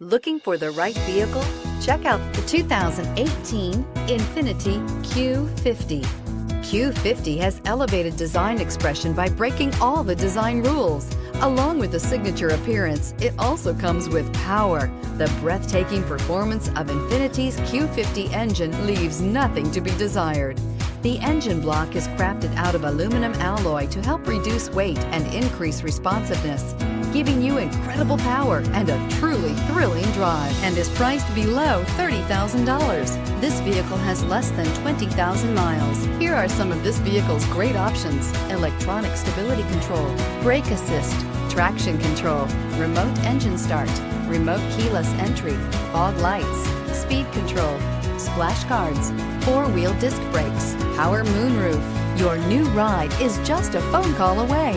Looking for the right vehicle? Check out the 2018 INFINITI Q50. Q50 has elevated design expression by breaking all the design rules. Along with the signature appearance, it also comes with power. The breathtaking performance of INFINITI's Q50 engine leaves nothing to be desired. The engine block is crafted out of aluminum alloy to help reduce weight and increase responsiveness, giving you incredible power and a truly thrilling drive, and is priced below $30,000. This vehicle has less than 20,000 miles. Here are some of this vehicle's great options: electronic stability control, brake assist, traction control, remote engine start, remote keyless entry, fog lights, speed control, splash guards, four-wheel disc brakes, power moonroof. Your new ride is just a phone call away.